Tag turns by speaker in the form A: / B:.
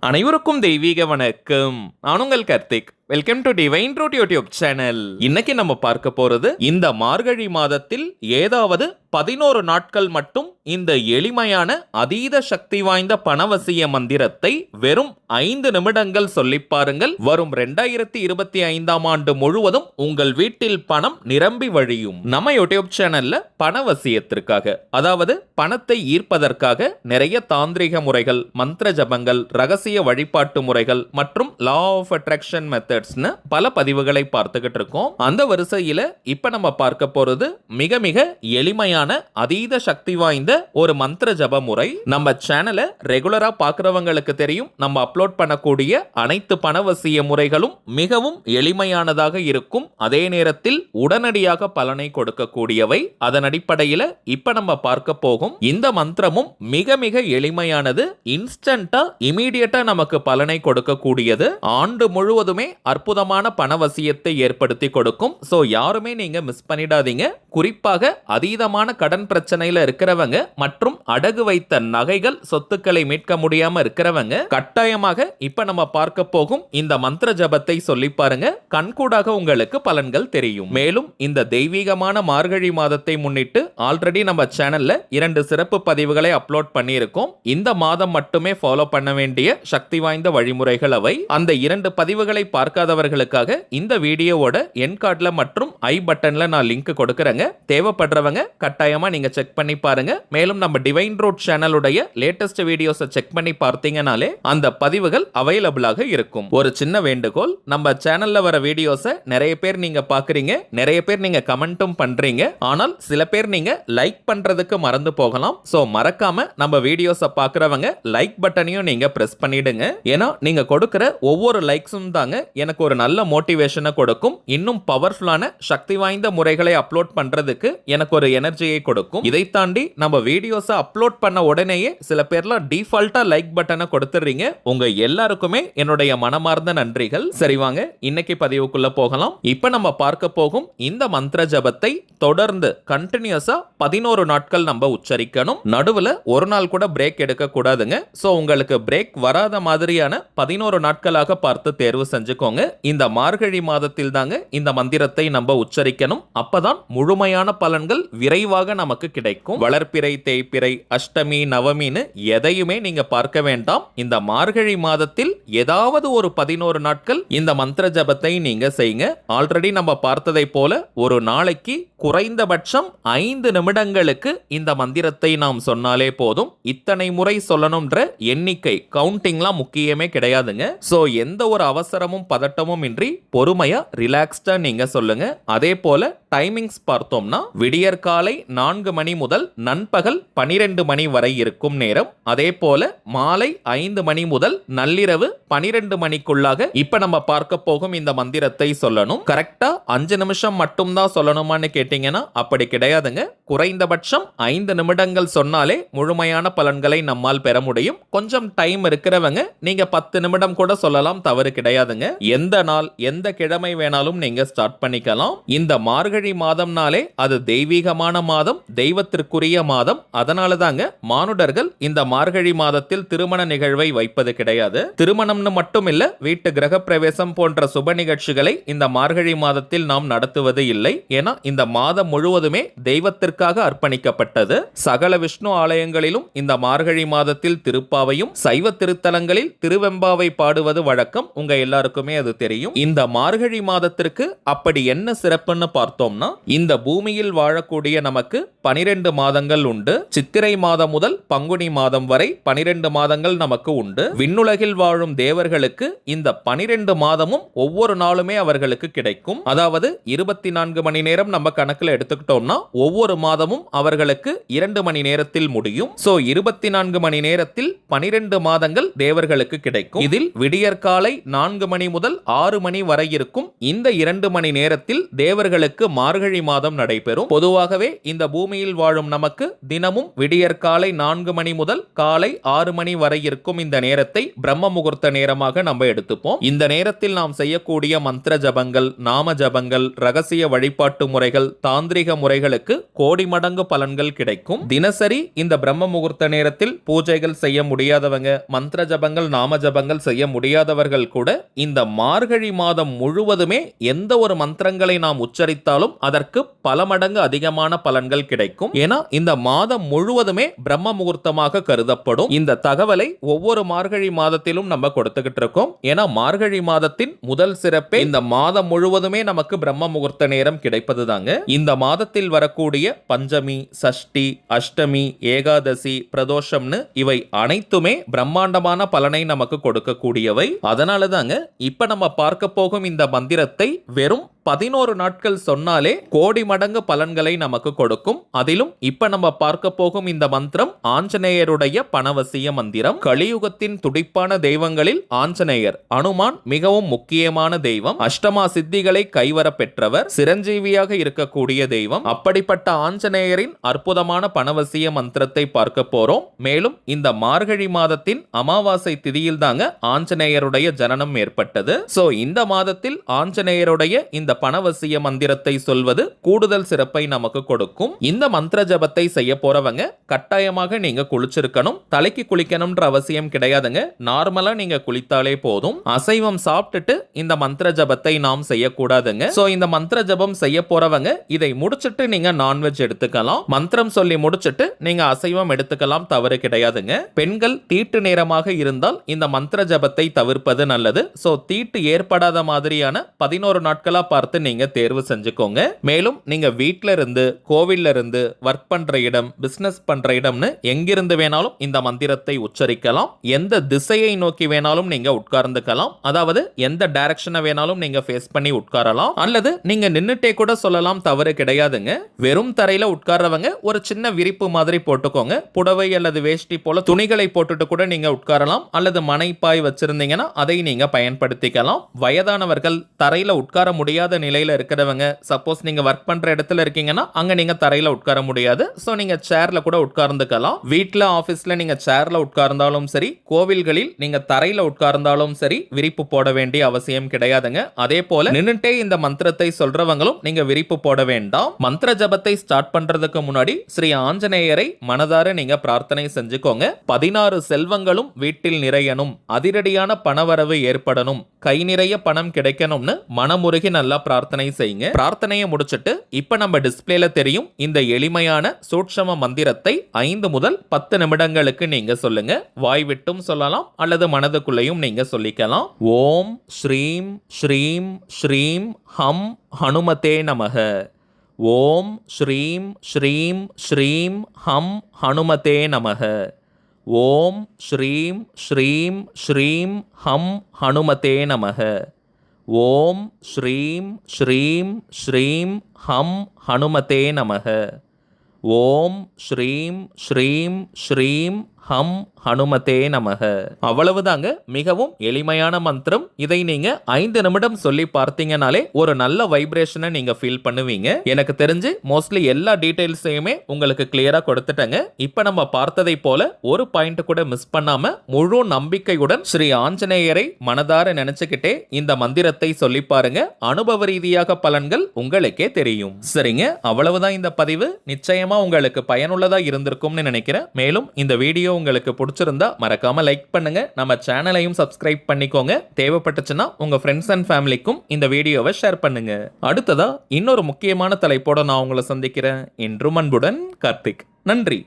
A: அனைவருக்கும் தெய்வீக வணக்கம். நான் உங்கள் Karthik. Welcome to divine truth YouTube channel. இன்னைக்கு நம்ம பார்க்க போறது இந்த மார்கழி மாதத்தில் ஏதாவது 11 நாட்கள் மட்டும் இந்த எளிமையான அதீத சக்தி வாய்ந்த பணவசிய மந்திரத்தை வெறும் 5 நிமிடங்கள் சொல்லி பாருங்கள். வரும் 2025ஆம் ஆண்டு முழுவதும் உங்கள் வீட்டில் பணம் நிரம்பி வழியும். நம்ம யூடியூப் சேனல்ல பணவசியத்திற்காக, அதாவது பணத்தை ஈர்ப்பதற்காக நிறைய தாந்திரிக முறைகள், மந்திர ஜபங்கள், ரகசிய வழிபாட்டு முறைகள் மற்றும் லா ஆஃப் அட்ராக்ஷன் மெத்தட் பல பதிவுகளை பார்த்துக்கிட்டு இருக்கோம். அந்த வரிசையில இப்ப நம்ம பார்க்க போறது மிக மிக எளிமையான அதீத சக்தி வாய்ந்த ஒரு மந்திர ஜப முறை. நம்ம சேனலை ரெகுலரா பார்க்கிறவங்களுக்கு தெரியும், நம்ம அப்லோட் பண்ணக்கூடிய அனைத்து பணவசிய முறைகளும் மிகவும் எளிமையானதாக இருக்கும். அதே நேரத்தில் உடனடியாக பலனை கொடுக்கக்கூடியவை. அதன் அடிப்படையில் இப்ப நம்ம பார்க்க போகும் இந்த மந்திரமும் மிக மிக எளிமையானது. இன்ஸ்டன்டா இமீடியட்டா நமக்கு பலனை கொடுக்கக்கூடியது. ஆண்டு முழுவதுமே அற்புதமான பணவசியத்தை ஏற்படுத்தி கொடுக்கும். சோ யாருமே நீங்க மிஸ் பண்ணிடாதீங்க. குறிப்பாக அதீதமான கடன் பிரச்சனையில இருக்கிறவங்க மற்றும் அடகு வைத்த நகைகள், சொத்துக்களை மீட்க முடியாம இருக்கிறவங்க கட்டாயமாக இப்ப நம்ம பார்க்க போகும் இந்த மந்திர ஜபத்தை சொல்லி பாருங்க. கண்கூடாக உங்களுக்கு பலன்கள் தெரியும். மேலும் இந்த தெய்வீகமான மார்கழி மாதத்தை முன்னிட்டு ஆல்ரெடி நம்ம சேனல்ல 2 சிறப்பு பதிவுகளை அப்லோட் பண்ணியிருக்கோம். இந்த மாதம் மட்டுமே ஃபாலோ பண்ண வேண்டிய சக்தி வாய்ந்த வழிமுறைகள் அவை. அந்த 2 பதிவுகளை பார்க்காதவர்களுக்காக இந்த வீடியோவோட என் கார்டுல மற்றும் ஐ பட்டன்ல நான் லிங்க் கொடுக்கறேங்க. தேவைப்படுறவங்க கட்டாயமா நீங்க செக் பண்ணி பாருங்க. மேலும் நம்ம டிவைன் ட்ரூத் சேனலுடைய லேட்டஸ்ட் வீடியோஸை செக் பண்ணி பார்த்தீங்கனாலே அந்த பதிவுகள் அவைலபிளாக இருக்கும். ஒரு சின்ன வேண்டுகோள், நம்ம சேனல்ல வர வீடியோஸை நிறைய பேர் நீங்க பாக்குறீங்க, நிறைய பேர் நீங்க கமெண்ட்டும் பண்றீங்க. ஆனால் சில பேர் நீங்க லைக் பண்றதுக்கு மறந்து போகலாம். சோ மறக்காம நம்ம வீடியோஸை பார்க்கறவங்க லைக் பட்டனையும் நீங்க பிரஸ் பண்ணிடுங்க. ஏன்னா நீங்க கொடுக்கிற ஒவ்வொரு லைக்ஸும் தாங்க எனக்கு ஒரு நல்ல மோட்டிவேஷனை கொடுக்கும். இன்னும் பவர்ஃபுல்லான சக்தி வாய்ந்த முறைகளை அப்லோட் பண்றதுக்கு எனக்கு ஒரு எனர்ஜியை கொடுக்கும். இதை தாண்டி நம்ம வீடியோஸை அப்லோட் பண்ண உடனேயே சில பேர்லாம் டிஃபால்ட்டா லைக் பட்டனை கொடுத்துறீங்க. உங்க எல்லாருக்குமே என்னுடைய மனமார்ந்த நன்றிகள். சரி வாங்க இன்னைக்கு பதிவுக்குள்ள போகலாம். இப்ப நம்ம பார்க்க போகும் இந்த மந்திர ஜபத்தை தொடர்ந்து கண்டினியூஸா 11 நாட்கள் நம்ம உச்சரிக்கணும். நடுவுல ஒரு நாள் கூட பிரேக் எடுக்க கூடாதுங்க. சோ உங்களுக்கு பிரேக் வராத மாதிரியான 11 நாட்களாக பார்த்து தேர்வு செஞ்சுக்கோங்க. இந்த மார்கழி மாதத்தில் தாங்க இந்த மந்திரத்தை நம்ம உச்சரிக்கணும். அப்பதான் முழுமையான பலன்கள் விரைவாக நமக்கு கிடைக்கும். வளர்ப்பிறை, தேய்ப்பிறை, அஷ்டமி, நவமின்னு எதையுமே நீங்க பார்க்க வேண்டாம். இந்த மார்கழி மாதத்தில் ஏதாவது ஒரு 11 நாட்கள் இந்த மந்திர ஜபத்தை நீங்க செய்யுங்க. ஆல்ரெடி நம்ம பார்த்ததை போல ஒரு நாளைக்கு குறைந்தபட்சம் 5 நிமிடங்களுக்கு இந்த மந்திரத்தை நாம் சொன்னாலே போதும். இத்தனை முறை சொல்லணும்ன்ற எண்ணிக்கை கவுண்டிங்லாம் முக்கியமே கிடையாதுங்க. சோ எந்த ஒரு அவசரமும் பதட்டமும் இன்றி பொறுமையா ரிலாக்ஸ்டா நீங்க சொல்லுங்க. அதே போல டைமிங்ஸ் பார்த்தோம்னா விடியற் காலை 4 மணி முதல் நண்பகல் 12 மணி வரை இருக்கும் நேரம். அதே போல மாலை 5 மணி முதல் நள்ளிரவு 12 மணிக்குள்ளாக இப்ப நம்ம பார்க்க போகும் இந்த மந்திரத்தை சொல்லணும். கரெக்டா 5 நிமிஷம் மட்டும் தான் சொல்லணுமான்னு கேட்டீங்கன்னா அப்படி கிடையாதுங்க. குறைந்தபட்சம் 5 நிமிடங்கள் சொன்னாலே முழுமையான பலன்களை நம்மால் பெற முடியும். கொஞ்சம் டைம் இருக்கிறவங்க நீங்க 10 நிமிடம் கூட சொல்லலாம், தவறு கிடையாதுங்க. எந்த நாள் எந்த கிழமை வேணாலும் நீங்க ஸ்டார்ட் பண்ணிக்கலாம். இந்த மார்கழி மாதம்னாலே அது தெய்வீகமான மாதம், தெய்வத்திற்குரிய மாதம். அதனால தாங்க மானுடர்கள் இந்த மார்கழி மாதத்தில் திருமண நிகழ்வை வைப்பது கிடையாது. திருமணம்னு மட்டும் இல்ல, வீட்டு கிரக பிரவேசம் போன்ற சுப நிகழ்ச்சிகளை இந்த மார்கழி மாதத்தில் நாம் நடத்துவது இல்லை. ஏன்னா இந்த மாதம் முழுவதுமே தெய்வத்திற்காக அர்ப்பணிக்கப்பட்டது. சகல விஷ்ணு ஆலயங்களிலும் இந்த மார்கழி மாதத்தில் திருப்பாவையும், சைவ திருத்தலங்களில் திருவெம்பாவை பாடுவது வழக்கம். உங்க எல்லாருக்குமே அது தெரியும். இந்த மார்கழி மாதத்திற்கு அப்படி என்ன சிறப்புன்னு பார்த்தோம்னா, இந்த பூமியில் வாழக்கூடிய நமக்கு 12 மாதங்கள் உண்டு. சித்திரை மாதம் முதல் பங்குனி மாதம் வரை 12 மாதங்கள் நமக்கு உண்டு. விண்ணுலகில் வாழும் தேவர்களுக்கு இந்த 12 மாதமும் ஒவ்வொரு நாளுமே அவர்களுக்கு கிடைக்கும். அதாவது 24 மணி நேரம் நம்ம கணக்குல எடுத்துக்கிட்டோம்னா ஒவ்வொரு மாதமும் அவர்களுக்கு 2 மணி நேரத்தில் முடியும். சோ 24 மணி நேரத்தில் 12 மாதங்கள் தேவர்களுக்கு கிடைக்கும். இதில் விடியற்காலை 4 மணி முதல் முதல் 6 மணி வரை இருக்கும் இந்த 2 மணி நேரத்தில் தேவர்களுக்கு மார்கழி மாதம் நடைபெறும். பொதுவாகவே இந்த பூமியில் வாழும் நமக்கு தினமும் விடியற்காலை 4 மணி முதல் காலை 6 மணி வரை இருக்கும் இந்த நேரத்தை பிரம்ம முகூர்த்த நேரமாக நம்ம எடுத்துப்போம். இந்த நேரத்தில் நாம் செய்யக்கூடிய மந்திர ஜபங்கள், நாம ஜபங்கள், ரகசிய வழிபாட்டு முறைகள், தாந்திரிக முறைகளுக்கு கோடி மடங்கு பலன்கள் கிடைக்கும். தினசரி இந்த பிரம்ம முகூர்த்த நேரத்தில் பூஜைகள் செய்ய முடியாதவங்க, மந்திர ஜபங்கள், நாம ஜபங்கள் செய்ய முடியாதவர்கள் கூட இந்த மார்கழி மாதம் முழுவதுமே எந்த ஒரு மந்திரங்களை நாம் உச்சரித்தாலும் அதற்கு பல மடங்கு அதிகமான பலன்கள் கிடைக்கும். ஏன்னா இந்த மாதம் முழுவதுமே பிரம்ம முகூர்த்தமாக கருதப்படும். இந்த தகவலை ஒவ்வொரு மார்கழி மாதத்திலும் நம்ம கொடுத்துக்கிட்டு இருக்கோம். ஏன்னா மார்கழி மாதத்தின் முதல் சிறப்பே இந்த மாதம் முழுவதுமே நமக்கு பிரம்ம முகூர்த்த நேரம் கிடைப்பது தாங்க. இந்த மாதத்தில் வரக்கூடிய பஞ்சமி, சஷ்டி, அஷ்டமி, ஏகாதசி, பிரதோஷம்னு இவை அனைத்துமே பிரம்மாண்டமான பலனை நமக்கு கொடுக்கக்கூடியவை. அதனால தாங்க இப்ப நம்ம பார்க்க போகும் இந்த மந்திரத்தை வெறும் 11 நாட்கள் சொன்னாலே கோடி மடங்கு பலன்களை நமக்கு கொடுக்கும். அதிலும் இப்ப நம்ம பார்க்க போகும் இந்த மந்திரம் ஆஞ்சநேயருடைய பணவசிய மந்திரம். கலியுகத்தின் துடிப்பான தெய்வங்களில் ஆஞ்சநேயர், அனுமான் மிகவும் முக்கியமான தெய்வம். அஷ்டமா சித்திகளை கைவர பெற்றவர், சிரஞ்சீவியாக இருக்கக்கூடிய தெய்வம். அப்படிப்பட்ட ஆஞ்சநேயரின் அற்புதமான பணவசிய மந்திரத்தை பார்க்க போறோம். மேலும் இந்த மார்கழி மாதத்தின் அமாவாசை திதியில் தாங்க ஆஞ்சநேயருடைய ஜனனம் ஏற்பட்டது. சோ இந்த மாதத்தில் ஆஞ்சநேயருடைய இந்த பணவசிய மந்திரத்தை சொல்வது கூடுதல் சிறப்பை நமக்கு கொடுக்கும். இந்த மந்திர ஜபத்தை செய்ய போறவங்க கட்டாயமாக நீங்க குளிச்சிருக்கணும். தலைக்கு குளிக்கணும்ன்ற அவசியம் கிடையாதுங்க. நார்மலா நீங்க குளித்தாலே போதும். அசைவம் சாப்பிட்டுட்டு இந்த மந்திர ஜபத்தை நாம் செய்யக்கூடாதுங்க. சோ இந்த மந்திர ஜபம் செய்ய போறவங்க இதை முடிச்சிட்டு நீங்க நான்வெஜ் எடுத்துக்கலாம். மந்திரம் சொல்லி முடிச்சிட்டு நீங்க அசைவம் எடுத்துக்கலாம், தவறு கிடையாதுங்க. பெண்கள் தீட்டு நேரமாக இருந்தால் இந்த மந்திர ஜபத்தை தவிர்ப்பது நல்லது. சோ தீட்டு ஏற்படாத மாதிரியான 11 நாட்களா பார்த்து நீங்க தேர்வு செஞ்சுக்கோங்க. மேலும் நீங்க வீட்ல இருந்து, கோவில்ல இருந்து, வர்க் பண்ற இடம், பிசினஸ் பண்ற இடம்னு எங்கிருந்து வேணாலும் இந்த மந்திரத்தை உச்சரிக்கலாம். எந்த திசையை நோக்கி வேணாலும் நீங்க உட்கார்ந்துக்கலாம். அதாவது எந்த டைரக்ஷனை வேணாலும் நீங்க ஃபேஸ் பண்ணி உட்காரலாம். அல்லது நீங்க நின்னுட்டே கூட சொல்லலாம், தவறு கிடையாதுங்க. வெறும் தரையில உட்கார்றவங்க ஒரு சின்ன விரிப்பு மாதிரி போட்டுக்கோங்க. புடவை அல்லது வேஷ்டி போல துணிகளை போட்டுட்டு கூட நீங்க உட்காரலாம். அல்லது மனைப்பாய் வச்சிருந்தீங்கன்னா அதை நீங்க பயன்படுத்திக்கலாம். வயதானவர்கள், தரையில உட்கார முடியாத நிலையில இருக்கிறவங்க, சப்போஸ் நீங்க வர்க் பண்ற இடத்துல இருக்கீங்கன்னா அங்க நீங்க தரையில உட்கார முடியாது. சோ நீங்க சேர்ல கூட உட்கார்ந்துக்கலாம். வீட்ல, ஆபீஸ்ல நீங்க சேர்ல உட்கார்ந்தாலும் சரி, கோவில்களில் நீங்க தரையில உட்கார்ந்தாலும் சரி, விரிப்பு போட வேண்டிய அவசியம் கிடையாதுங்க. அதே போல நின்னுட்டே இந்த மந்திரத்தை சொல்றவங்களும் நீங்க விரிப்பு போட வேண்டாம். மந்திர ஜபத்தை ஸ்டார்ட் பண்றதுக்கு முன்னாடி ஸ்ரீ ஆஞ்சநேயரை மனதார நீங்க பிரார்த்தனை செஞ்சுக்கோங்க. 16 செல்வங்களும் வீட்டில் நிறையணும், அதிரடியான பணவரவு ஏற்படணும், கை நிறைய பணம் கிடைக்கணும்னு மனமுருகி நல்லா பிரார்த்தனை செய்யுங்க. பிரார்த்தனையை முடிச்சிட்டு இப்ப நம்ம டிஸ்பிளேல தெரியும் இந்த எளிமையான சூட்சம மந்திரத்தை 5 முதல் 10 நிமிடங்களுக்கு நீங்க சொல்லுங்க. வாய் விட்டும் சொல்லலாம் அல்லது மனதுக்குள்ளேயும் நீங்க சொல்லிக்கலாம். ஓம் ஸ்ரீம் ஸ்ரீம் ஸ்ரீம் ஹம் ஹனுமதே நமக. ஓம் ஸ்ரீம் ஸ்ரீம் ஸ்ரீம் ஹம் ஹனுமதே நமக. ஓம் ஸ்ரீம் ஸ்ரீம் ஸ்ரீம் ஹம் ஹனுமதே நமக. ஓம் ஸ்ரீம் ஸ்ரீம் ஸ்ரீம் ஹம் ஹனுமதே நமக. ஓம் ஸ்ரீம் ஸ்ரீம் ஸ்ரீம் ஹம் ஹனுமதே நமக. அவ்வளவுதாங்க. மிகவும் எளிமையான மந்திரம். இதை நீங்க 5 நிமிடம் சொல்லி பார்த்தீங்கனாலே ஒரு நல்ல வைப்ரேஷனை நீங்க ஃபீல் பண்ணுவீங்க. எனக்கு தெரிஞ்சு மோஸ்ட்லி எல்லா டீடைல்ஸையுமே உங்களுக்கு கிளியரா கொடுத்துட்டேங்க. இப்ப நம்ம பார்த்ததை போல ஒரு பாயிண்ட் கூட மிஸ் பண்ணாம முழு நம்பிக்கையுடன் ஸ்ரீ ஆஞ்சநேயரை மனதார நினைச்சுக்கிட்டே இந்த மந்திரத்தை சொல்லி பாருங்க. அனுபவ ரீதியாக பலன்கள் உங்களுக்கே தெரியும். சரிங்க, அவ்வளவுதான் இந்த பதிவு. நிச்சயமா உங்களுக்கு பயனுள்ளதா இருந்திருக்கும்னு நினைக்கிறேன். மேலும் இந்த வீடியோ உங்களுக்கு பிடிச்சிருந்தா மறக்காம லைக் பண்ணுங்க. நம்ம சேனலையும் சப்ஸ்கிரைப் பண்ணிக்கோங்க. தேவைப்பட்டுச்சுன்னா உங்க ஃப்ரெண்ட்ஸ் அண்ட் ஃபேமிலிக்கும் இந்த வீடியோவை ஷேர் பண்ணுங்க. அடுத்ததா இன்னொரு முக்கியமான தலைப்போட நான் உங்களை சந்திக்கிறேன். என்றும் அன்புடன் கார்த்திக். நன்றி.